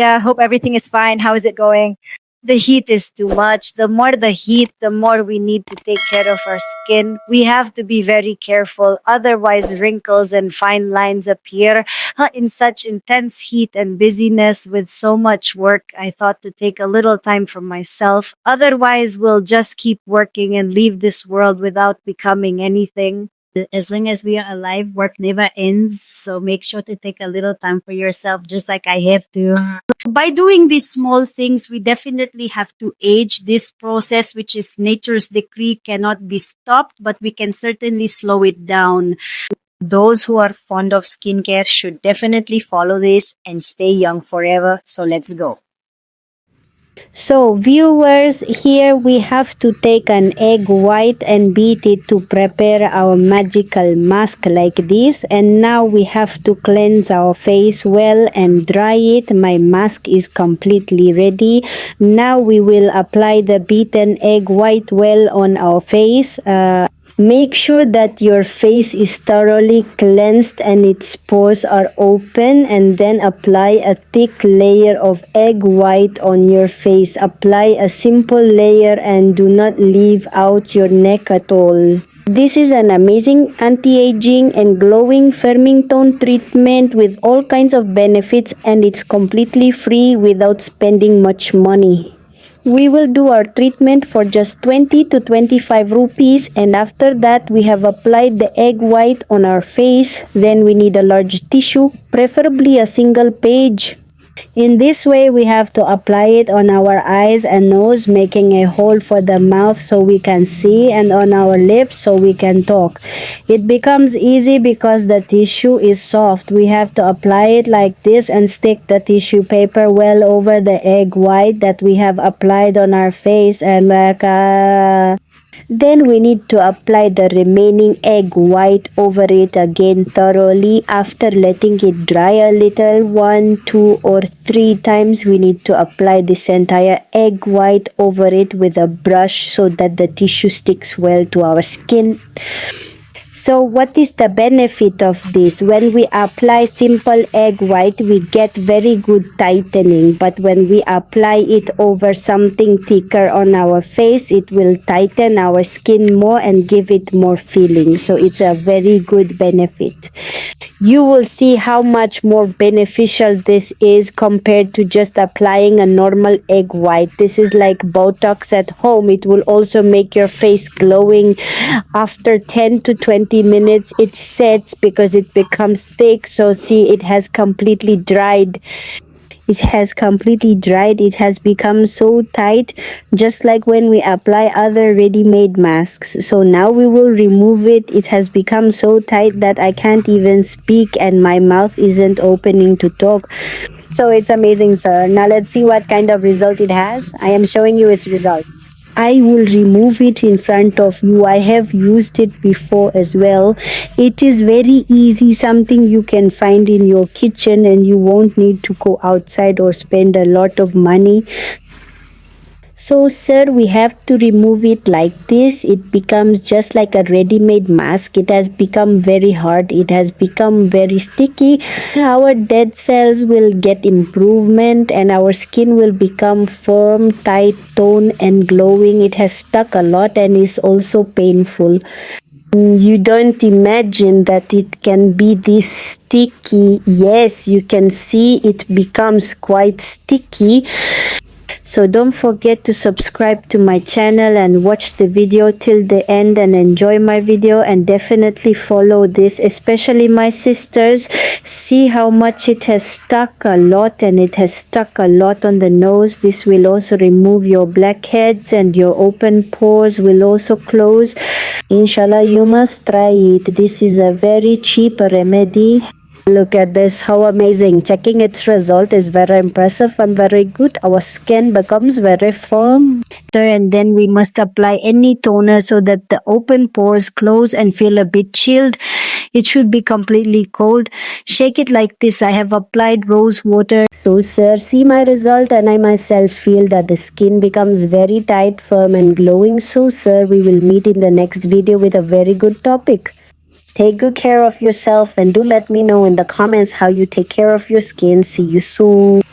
Sophia. Hope everything is fine. How is it going? The heat is too much. The more the heat, the more we need to take care of our skin. We have to be very careful. Otherwise, wrinkles and fine lines appear. In such intense heat and busyness with so much work, I thought to take a little time for myself. Otherwise, we'll just keep working and leave this world without becoming anything. As long as we are alive, work never ends. So make sure to take a little time for yourself, just like I have to. By doing these small things, we definitely have to age. This process, which is nature's decree, cannot be stopped, but we can certainly slow it down. Those who are fond of skincare should definitely follow this and stay young forever. So let's go. So viewers, here we have to take an egg white and beat it to prepare our magical mask like this. And now we have to cleanse our face well and dry it. My mask is completely ready. Now we will apply the beaten egg white well on our face. Make sure that your face is thoroughly cleansed and its pores are open, and then apply a thick layer of egg white on your face. Apply a simple layer and do not leave out your neck at all. This is an amazing anti-aging and glowing firming tone treatment with all kinds of benefits, and it's completely free without spending much money. We will do our treatment for just 20 to 25 rupees, and after that we have applied the egg white on our face. Then we need a large tissue, preferably a single page. In this way, we have to apply it on our eyes and nose, making a hole for the mouth so we can see, and on our lips so we can talk. It becomes easy because the tissue is soft. We have to apply it like this and stick the tissue paper well over the egg white that we have applied on our face, and then we need to apply the remaining egg white over it again thoroughly. After letting it dry a little, 1, 2 or 3 times, we need to apply this entire egg white over it with a brush so that the tissue sticks well to our skin. So what is the benefit of this? When we apply simple egg white, we get very good tightening. But when we apply it over something thicker on our face, it will tighten our skin more and give it more feeling. So it's a very good benefit. You will see how much more beneficial this is compared to just applying a normal egg white. This is like Botox at home. It will also make your face glowing. After 10 to 20 minutes it sets because it becomes thick. So see, it has completely dried. It has become so tight, just like when we apply other ready-made masks. So now we will remove it. It has become so tight that I can't even speak and my mouth isn't opening to talk. So it's amazing, sir. Now let's see what kind of result it has. I am showing you its result. I will remove it in front of you. I have used it before as well. It is very easy, something you can find in your kitchen, and you won't need to go outside or spend a lot of money. So sir, we have to remove it like this. It becomes just like a ready-made mask. It has become very hard. It has become very sticky. Our dead cells will get improvement and our skin will become firm, tight, toned and glowing. It has stuck a lot and is also painful. You don't imagine that it can be this sticky. Yes, you can see it becomes quite sticky. So don't forget to subscribe to my channel and watch the video till the end and enjoy my video, and definitely follow this, especially my sisters. See how much it has stuck a lot, and it has stuck a lot on the nose. This will also remove your blackheads and your open pores will also close. Inshallah, you must try it. This is a very cheap remedy. Look at this, how amazing. Checking its result is very impressive and very good. Our skin becomes very firm. And then we must apply any toner so that the open pores close and feel a bit chilled. It should be completely cold. Shake it like this. I have applied rose water. So sir, see my result, and I myself feel that the skin becomes very tight, firm and glowing. So sir, we will meet in the next video with a very good topic. Take good care of yourself and do let me know in the comments how you take care of your skin. See you soon.